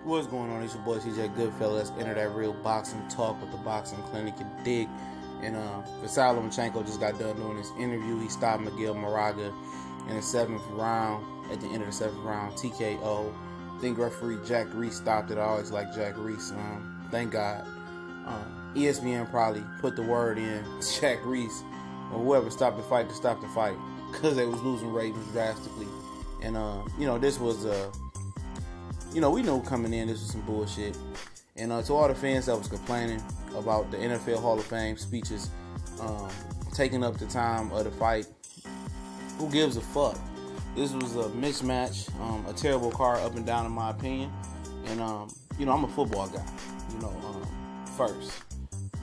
What's going on? It's your boy CJ Goodfellas. Let's enter that real boxing talk with the boxing clinic and dig. And Vasyl Lomachenko just got done doing his interview. He stopped Miguel Marriaga in the 7th round. At the end of the 7th round, TKO. I think referee Jack Reese stopped it. I always like Jack Reese. Thank God. ESPN probably put the word in Jack Reese or whoever stopped the fight to stop the fight because they was losing ratings drastically. And this was we knew coming in this was some bullshit. And to all the fans that was complaining about the NFL Hall of Fame speeches taking up the time of the fight, who gives a fuck? This was a mismatch, a terrible card up and down in my opinion. And I'm a football guy, first,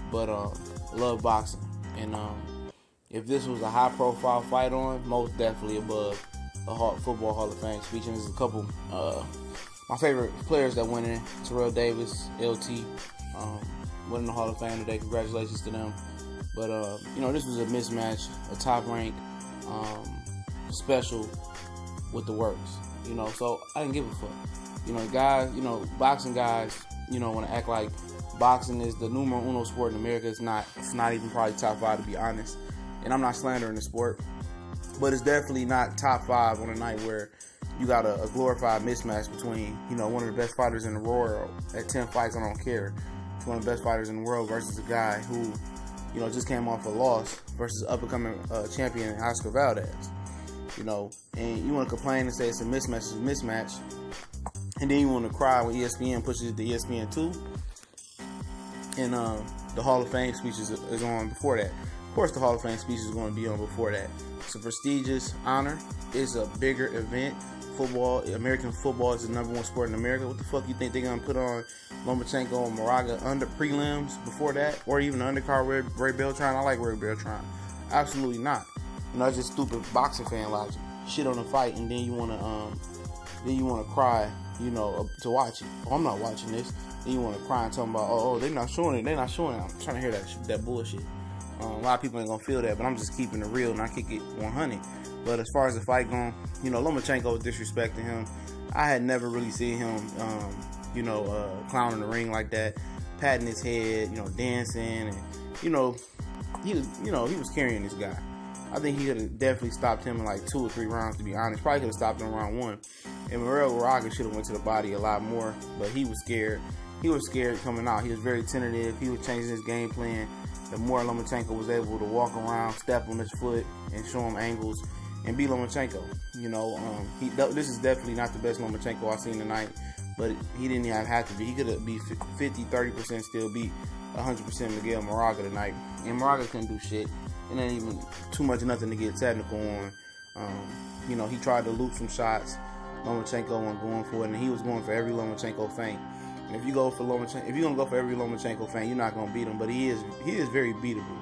but love boxing. And if this was a high profile fight on, most definitely above the Football Hall of Fame speech. And there's a couple my favorite players that went in: Terrell Davis, LT, went in the Hall of Fame today. Congratulations to them. But this was a mismatch, a top rank special with the works. So I didn't give a fuck. Guys, boxing guys, want to act like boxing is the numero uno sport in America. It's not. It's not even probably top 5 to be honest. And I'm not slandering the sport, but it's definitely not top 5 on a night where you got a glorified mismatch between, one of the best fighters in the world at 10 fights. I don't care. It's one of the best fighters in the world versus a guy who, just came off a loss versus up-and-coming champion Oscar Valdez. And you want to complain and say it's a mismatch, and then you want to cry when ESPN pushes it to ESPN2, and the Hall of Fame speech is on before that. Of course, the Hall of Fame speech is going to be on before that. It's a prestigious honor. It's a bigger event. American football is the #1 sport in America. What the fuck you think they're going to put on Lomachenko and Marriaga under prelims before that? Or even undercard Ray Beltran? I like Ray Beltran. Absolutely not. It's just stupid boxing fan logic. Shit on the fight, and then you want to cry, to watch it. Oh, I'm not watching this. Then you want to cry and talk about, oh, they're not showing it. They're not showing it. I'm trying to hear that bullshit. A lot of people ain't gonna feel that, but I'm just keeping it real and I kick it 100. But as far as the fight going, Lomachenko was disrespecting him. I had never really seen him, clowning the ring like that, patting his head, dancing, and he was carrying this guy. I think he could have definitely stopped him in like 2 or 3 rounds, to be honest. Probably could have stopped him in round 1. And Miguel Marriaga should have went to the body a lot more, but he was scared. He was scared coming out. He was very tentative. He was changing his game plan. The more Lomachenko was able to walk around, step on his foot, and show him angles, and beat Lomachenko. This is definitely not the best Lomachenko I've seen tonight, but he didn't even have to be. He could have beat 50, 30%, still beat 100% Miguel Marriaga tonight. And Marriaga couldn't do shit. It ain't even too much nothing to get technical on. He tried to loop some shots. Lomachenko wasn't going for it, and he was going for every Lomachenko feint. And if you're gonna go for every Lomachenko feint, you're not gonna beat him. But he is very beatable.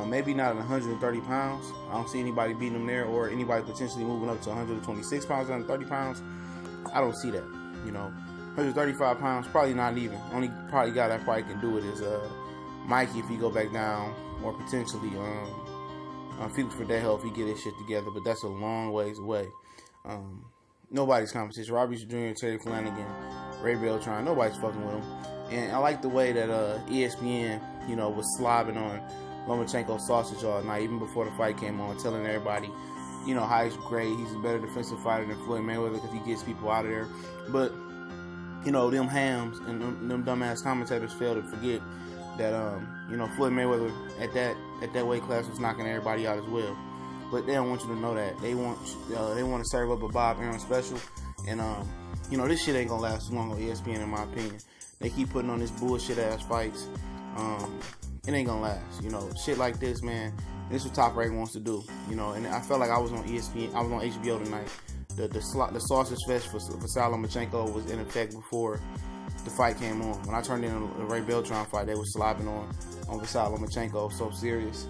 Maybe not at 130 pounds. I don't see anybody beating him there, or anybody potentially moving up to 126 pounds, 130 pounds. I don't see that. 135 pounds, probably not even. Only probably guy that probably can do it is Mikey if he go back down, or potentially Felix for that help if he get his shit together. But that's a long ways away. Nobody's competition. Robbie Jr., Terry Flanagan, Ray Beltran, nobody's fucking with him. And I like the way that ESPN, was slobbing on Lomachenko's sausage all night, even before the fight came on, telling everybody, how he's great. He's a better defensive fighter than Floyd Mayweather because he gets people out of there. But, them hams and them dumbass commentators fail to forget that, Floyd Mayweather at that weight class was knocking everybody out as well. But they don't want you to know that. They want to serve up a Bob Arum special, and this shit ain't gonna last too long on ESPN in my opinion. They keep putting on this bullshit ass fights. It ain't gonna last. Shit like this, man. This is what Top Rank wants to do. And I felt like I was on ESPN. I was on HBO tonight. The sausage fest for Vasyl Lomachenko was in effect before the fight came on. When I turned in the Ray Beltran fight, they were slobbing on Vasyl Lomachenko. So serious.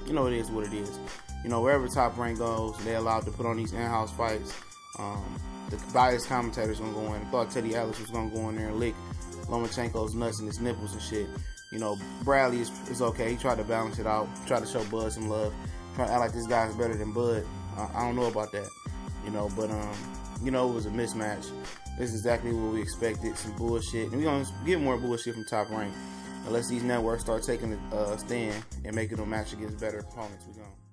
It is what it is. Wherever Top Rank goes, they're allowed to put on these in-house fights. The biased commentators gonna go in. I thought Teddy Atlas was gonna go in there and lick Lomachenko's nuts and his nipples and shit. Bradley is okay. He tried to balance it out. Tried to show Bud some love. Trying to act like this guy's better than Bud. I don't know about that. But you know, it was a mismatch. This is exactly what we expected. Some bullshit, and we're gonna get more bullshit from Top Rank unless these networks start taking a stand and making them match against better opponents. We're gonna.